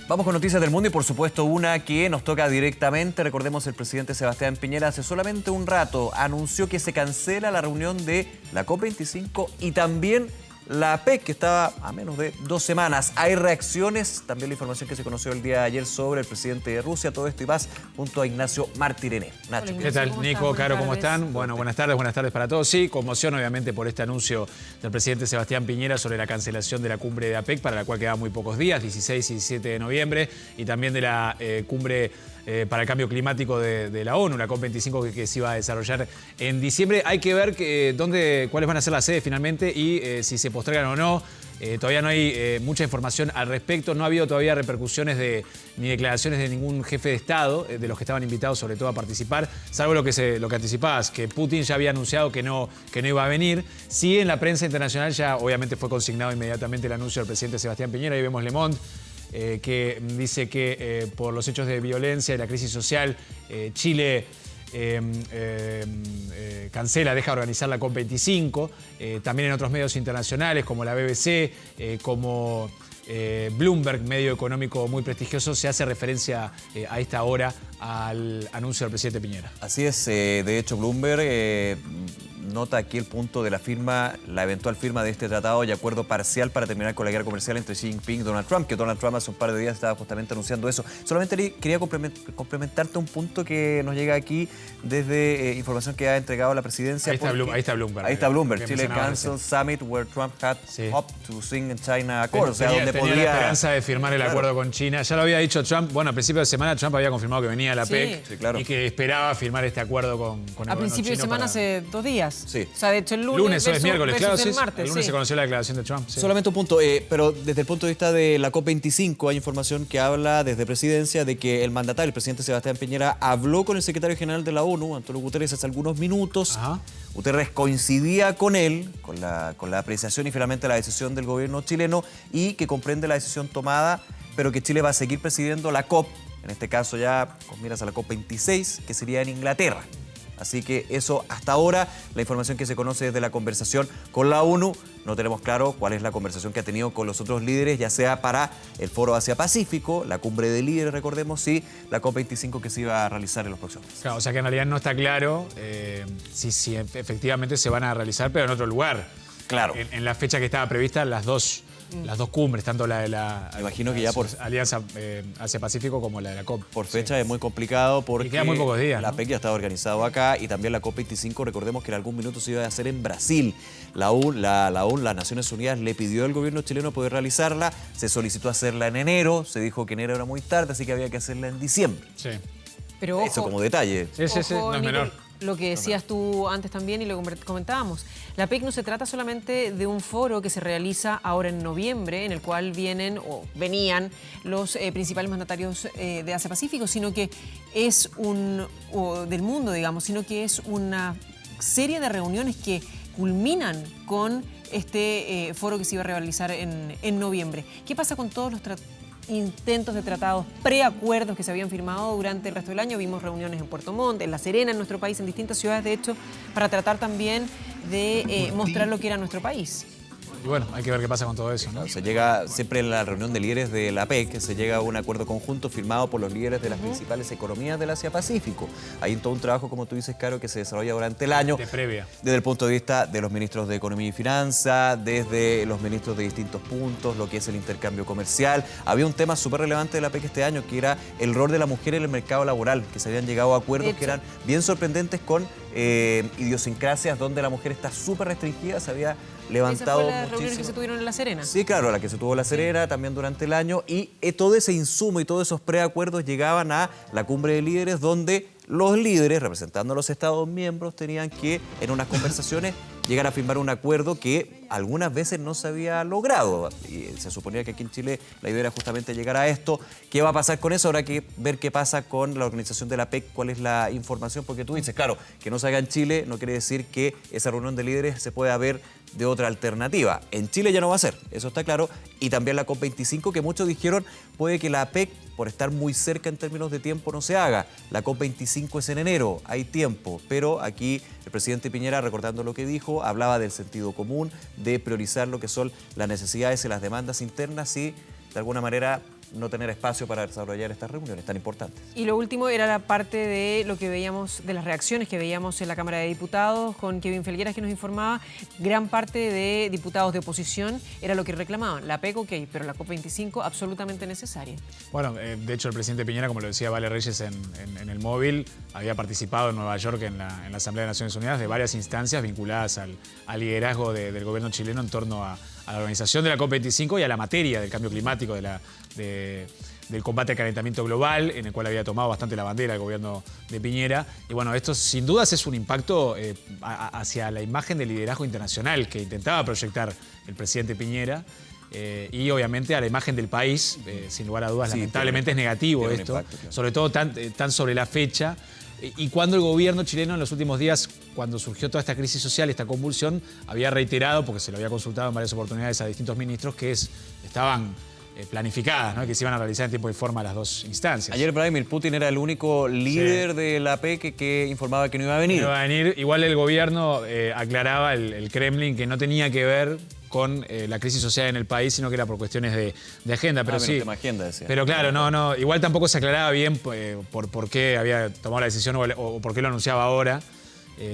Vamos con noticias del mundo y por supuesto una que nos toca directamente. Recordemos, el presidente Sebastián Piñera hace solamente un rato anunció que se cancela la reunión de la COP25 y también la PEC, que estaba a menos de 2 semanas. Hay reacciones, también la información que se conoció el día de ayer sobre el presidente de Rusia, todo esto y más junto a Ignacio Martirene. Nacho. ¿Qué tal, Nico, Caro, cómo están? Bueno, buenas tardes para todos. Sí, conmoción obviamente por este anuncio del presidente Sebastián Piñera sobre la cancelación de la cumbre de APEC, para la cual quedan muy pocos días, 16 y 17 de noviembre, y también de la cumbre para el cambio climático de la ONU, la COP25 que se iba a desarrollar en diciembre. Hay que ver cuáles van a ser las sedes finalmente y si se postergan o no. Todavía no hay mucha información al respecto. No ha habido todavía repercusiones ni declaraciones de ningún jefe de Estado, de los que estaban invitados sobre todo a participar, salvo lo que anticipabas, que Putin ya había anunciado que no iba a venir. Sí, en la prensa internacional ya obviamente fue consignado inmediatamente el anuncio del presidente Sebastián Piñera. Ahí vemos Le Monde, que dice que por los hechos de violencia y la crisis social, Chile deja de organizar la COP25. También en otros medios internacionales como la BBC, como Bloomberg, medio económico muy prestigioso, se hace referencia a esta hora al anuncio del presidente Piñera. Así es, de hecho Bloomberg nota aquí el punto de la eventual firma de este tratado y acuerdo parcial para terminar con la guerra comercial entre Xi Jinping y Donald Trump, que Donald Trump hace un par de días estaba justamente anunciando eso. Solamente quería complementarte un punto que nos llega aquí desde información que ha entregado la presidencia. Ahí está Bloomberg. Ahí está Bloomberg. Chile cancelled summit where Trump had hoped to sign in China accord. O sea, donde tenía la esperanza de firmar el acuerdo con China. Ya lo había dicho Trump. Bueno, a principios de semana Trump había confirmado que venía a la PEC y que esperaba firmar este acuerdo con el gobierno chino. A principios de semana, hace 2 días. Sí. O sea, de hecho el lunes es miércoles, claro, sí. Martes, el lunes se conoció la declaración de Trump. Sí. Solamente un punto, pero desde el punto de vista de la COP25 hay información que habla desde Presidencia de que el mandatario, el presidente Sebastián Piñera, habló con el secretario general de la ONU, Antonio Guterres, hace algunos minutos. Ajá. Guterres coincidía con él, con la apreciación y finalmente la decisión del gobierno chileno, y que comprende la decisión tomada, pero que Chile va a seguir presidiendo la COP, en este caso ya con miras a la COP26, que sería en Inglaterra. Así que eso hasta ahora, la información que se conoce desde la conversación con la ONU. No tenemos claro cuál es la conversación que ha tenido con los otros líderes, ya sea para el Foro Asia-Pacífico, la cumbre de líderes, recordemos, y la COP25 que se iba a realizar en los próximos meses. Claro, o sea que en realidad no está claro si efectivamente se van a realizar, pero en otro lugar. Claro. En la fecha que estaba prevista, las dos cumbres, tanto la de la imagino que ya por Alianza Asia-Pacífico como la de la COP. Por fecha es muy complicado porque quedan muy pocos días, la ¿no? PEC ya estaba organizado acá y también la COP25, recordemos que en algún minuto se iba a hacer en Brasil. La ONU, las Naciones Unidas, le pidió al gobierno chileno poder realizarla, se solicitó hacerla en enero, se dijo que enero era muy tarde, así que había que hacerla en diciembre. Sí. Pero ojo, eso como detalle. Sí, ojo, no es menor. Lo que decías tú antes también y lo comentábamos. La PEC no se trata solamente de un foro que se realiza ahora en noviembre, en el cual venían los principales mandatarios de Asia-Pacífico, sino que es del mundo, digamos, sino que es una serie de reuniones que culminan con este foro que se iba a realizar en noviembre. ¿Qué pasa con todos los intentos de tratados, preacuerdos que se habían firmado durante el resto del año? Vimos reuniones en Puerto Montt, en La Serena, en nuestro país, en distintas ciudades, de hecho, para tratar también de mostrar lo que era nuestro país. Y bueno, hay que ver qué pasa con todo eso, ¿no? Se llega siempre en la reunión de líderes de la PEC, se llega a un acuerdo conjunto firmado por los líderes de las principales economías del Asia-Pacífico. Hay todo un trabajo, como tú dices, Caro, que se desarrolla durante el año. De previa. Desde el punto de vista de los ministros de Economía y Finanzas, desde los ministros de distintos puntos, lo que es el intercambio comercial. Había un tema súper relevante de la PEC este año, que era el rol de la mujer en el mercado laboral, que se habían llegado a acuerdos que eran bien sorprendentes con idiosincrasias donde la mujer está súper restringida, se había levantado ¿Esa fue la muchísimo. reunión que se tuvieron en La Serena? Sí, claro, la que se tuvo en La Serena también durante el año, y todo ese insumo y todos esos preacuerdos llegaban a la cumbre de líderes, donde los líderes, representando a los Estados miembros, tenían que, en unas conversaciones, llegar a firmar un acuerdo que algunas veces no se había logrado. Y se suponía que aquí en Chile la idea era justamente llegar a esto. ¿Qué va a pasar con eso? Habrá que ver qué pasa con la organización de la PEC, cuál es la información, porque tú dices, claro, que no se haga en Chile no quiere decir que esa reunión de líderes se pueda ver de otra alternativa. En Chile ya no va a ser, eso está claro, y también la COP25, que muchos dijeron puede que la PEC, por estar muy cerca en términos de tiempo, no se haga. La COP25 es en enero, hay tiempo, pero aquí el presidente Piñera, recordando lo que dijo, hablaba del sentido común, de priorizar lo que son las necesidades y las demandas internas y, de alguna manera, no tener espacio para desarrollar estas reuniones tan importantes. Y lo último era la parte de lo que veíamos, de las reacciones que veíamos en la Cámara de Diputados, con Kevin Felgueras, que nos informaba, gran parte de diputados de oposición era lo que reclamaban. La PEC, ok, pero la COP25 absolutamente necesaria. Bueno, de hecho el presidente Piñera, como lo decía Vale Reyes en el móvil, había participado en Nueva York en la Asamblea de Naciones Unidas de varias instancias vinculadas al liderazgo del gobierno chileno en torno a la organización de la COP25 y a la materia del cambio climático, del combate al calentamiento global, en el cual había tomado bastante la bandera el gobierno de Piñera. Y bueno, esto sin dudas es un impacto hacia la imagen del liderazgo internacional que intentaba proyectar el presidente Piñera. Y obviamente a la imagen del país, sin lugar a dudas, sí, lamentablemente es negativo esto, impacto, claro. Sobre todo tan sobre la fecha. Y cuando el gobierno chileno en los últimos días, cuando surgió toda esta crisis social, esta convulsión, había reiterado, porque se lo había consultado en varias oportunidades a distintos ministros, que estaban planificadas, ¿no? Que se iban a realizar en tiempo y forma las dos instancias. Ayer Vladimir Putin era el único líder de la PEC que informaba que no iba a venir. No iba a venir. Igual el gobierno aclaraba, el Kremlin, que no tenía que ver con la crisis social en el país, sino que era por cuestiones de agenda. Pero sí, tema agenda, decía. Pero claro, no, igual tampoco se aclaraba bien por qué había tomado la decisión o por qué lo anunciaba ahora,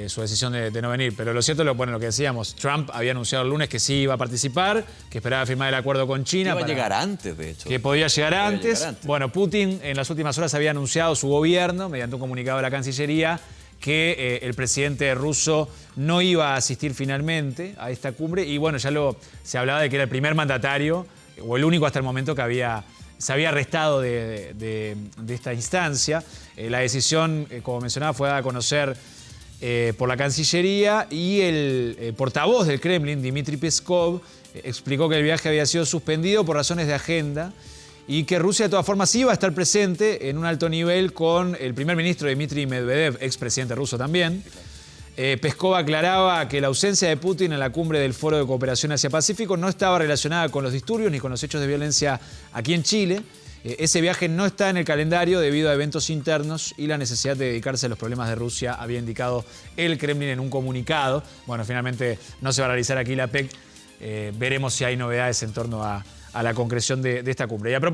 su decisión de no venir. Pero lo cierto, lo que decíamos, Trump había anunciado el lunes que sí iba a participar, que esperaba firmar el acuerdo con China. Que iba a llegar antes, de hecho. Que podía llegar antes. Bueno, Putin en las últimas horas había anunciado su gobierno, mediante un comunicado de la Cancillería, que el presidente ruso no iba a asistir finalmente a esta cumbre. Y bueno, ya se hablaba de que era el primer mandatario, o el único hasta el momento que se había restado de esta instancia. La decisión, como mencionaba, fue dada a conocer por la Cancillería, y el portavoz del Kremlin, Dmitry Peskov, explicó que el viaje había sido suspendido por razones de agenda y que Rusia de todas formas iba a estar presente en un alto nivel con el primer ministro Dmitry Medvedev, expresidente ruso también. Peskov aclaraba que la ausencia de Putin en la cumbre del Foro de Cooperación Asia-Pacífico no estaba relacionada con los disturbios ni con los hechos de violencia aquí en Chile. Ese viaje no está en el calendario debido a eventos internos y la necesidad de dedicarse a los problemas de Rusia, había indicado el Kremlin en un comunicado. Bueno, finalmente no se va a realizar aquí la PEC. Veremos si hay novedades en torno a la concreción de esta cumbre.